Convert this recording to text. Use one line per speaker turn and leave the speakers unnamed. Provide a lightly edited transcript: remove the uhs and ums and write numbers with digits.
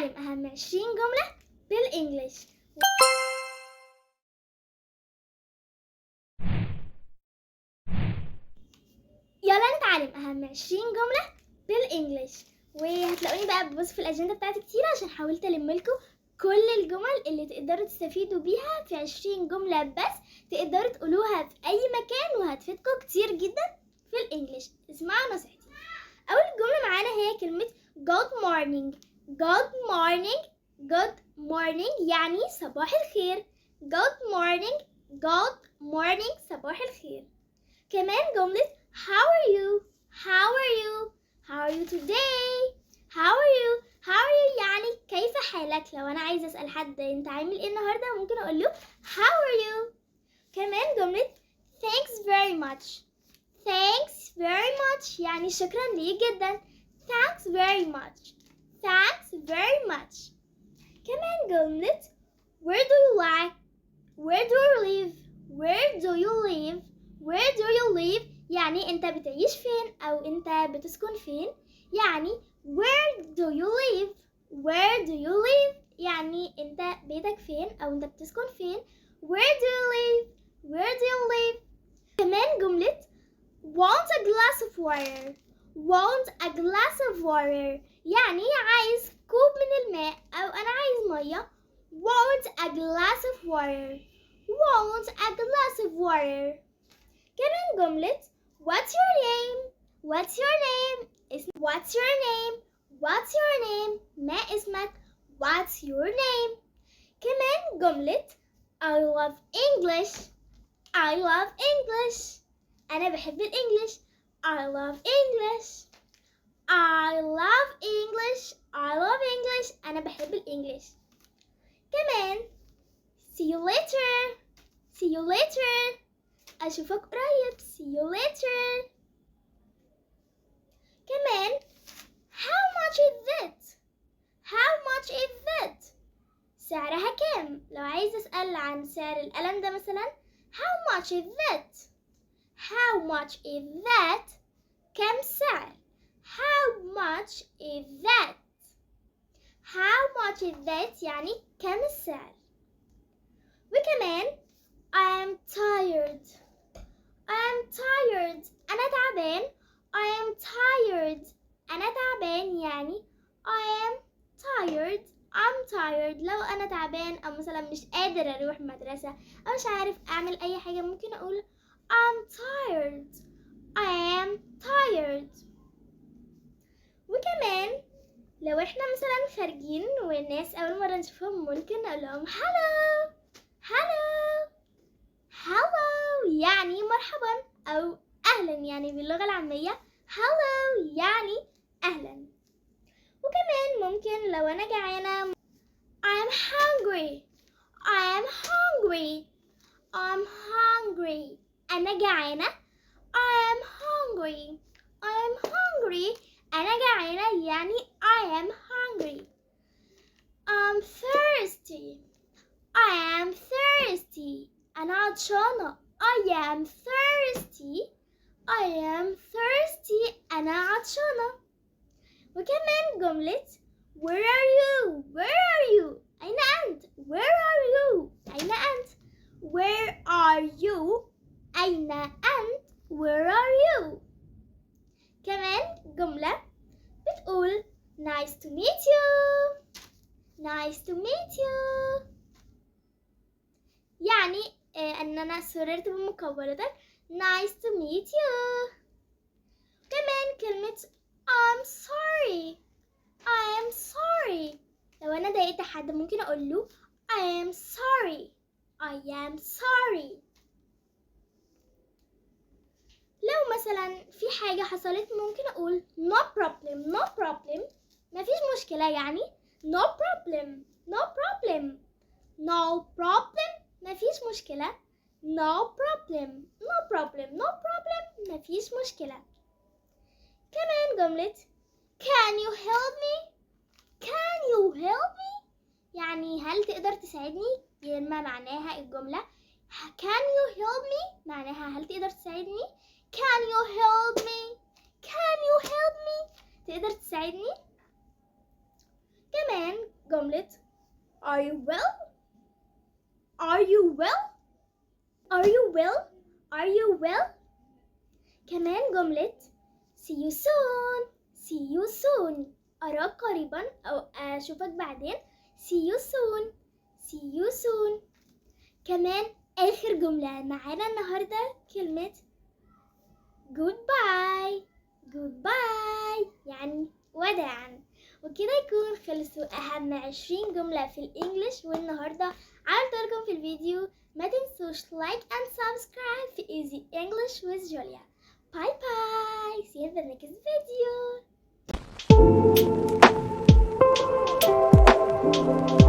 نتعلم أهم 20 جملة بالإنجليش. يلا نتعلم أهم 20 جملة بالإنجليش. وهتلاقوني بقى ببص في الأجندة بتاعتي كتير عشان حاولت ألملكم كل الجمل اللي تقدروا تستفيدوا بيها في 20 جملة بس تقدروا تقولوها في أي مكان وهتفيدكم كتير جدا في الإنجليش. اسمعوا نصيحتي. أول جملة معانا هي كلمة good morning. good morning good morning يعني صباح الخير. good morning good morning صباح الخير. كمان جملة how are you how are you how are you today how are you how are you يعني كيف حالك. لو أنا عايزة أسأل حد أنت عامل إيه النهاردة ممكن أقول له how are you. كمان جملة thanks very much. thanks very much يعني شكرا ليك جدا. thanks very much thanks very much. كمان جملة where do you like where do you live where do you live where do you live يعني انت بتعيش فين او انت بتسكن فين. يعني where do you live where do you live يعني انت بيتك فين او انت بتسكن فين. where do you live where do you live. كمان جملة want a glass of water want a glass of water يعني عايز كوب من الماء او انا عايز مية. want a glass of water want a glass of water. كمان جملة what's your name what's your name what's your name what's your name ما اسمك what's your name. كمان جملة I love English I love English أنا بحب الإنجليش. I love English I love English I love English أنا بحب الإنجليش. كمان see you later see you later أشوفك قريب see you later. كمان how much is it how much is it سعرها كام. لو عايز أسأل عن سعر القلم ده مثلا how much is it how much is that كم السعر. how much is that how much is that يعني كم السعر. وكمان I am tired أنا تعبان. I am tired أنا تعبان يعني I am tired I'm tired. لو أنا تعبان أو مثلا مش قادر أروح المدرسة أو مش عارف أعمل أي حاجة ممكن أقول I'm tired I am tired. وكمان لو احنا مثلا خارجين والناس أول مرة نشوفهم ممكن نقول لهم hello hello hello يعني مرحبا أو أهلا يعني باللغة العامية hello يعني أهلا. وكمان ممكن لو أنا جعانة I'm hungry I'm hungry I'm hungry أنا جعانة I am hungry I am hungry أنا جعانة يعني I am hungry. I'm thirsty I am thirsty أنا عطشانة I am thirsty I am thirsty أنا عطشانة. وكمان جملة where are you where are you أين أنت where are you أين أنت where are you أين أنت where are you. كمان جملة بتقول nice to meet you nice to meet you يعني أن أنا سررت بمقابلتك nice to meet you. كمان كلمة I'm sorry I am sorry لو أنا ضايقت حد ممكن أقول له I am sorry I am sorry. لو مثلا في حاجة حصلت ممكن أقول no problem no problem مفيش مشكلة يعني no problem no problem no problem مفيش مشكلة no problem no problem no problem مفيش مشكلة. كمان جملة can you help me can you help me يعني هل تقدر تساعدني. ما معناها الجملة can you help me معناها هل تقدر تساعدني. can you help me can you help me تقدر تساعدني. كمان جملة Are you well? Are you well? Are you well? Are you well? كمان جملة See you soon. See you soon. أراك قريبا أو أشوفك بعدين. See you soon. See you soon. كمان آخر جملة معانا النهاردة كلمة goodbye. goodbye يعني وداعا. وكده يكون خلصوا أهم 20 جملة في الإنجليش والنهاردة عملت لكم في الفيديو. ما تنسوش لايك and subscribe في Easy English with Julia. Bye bye. See you in the next video.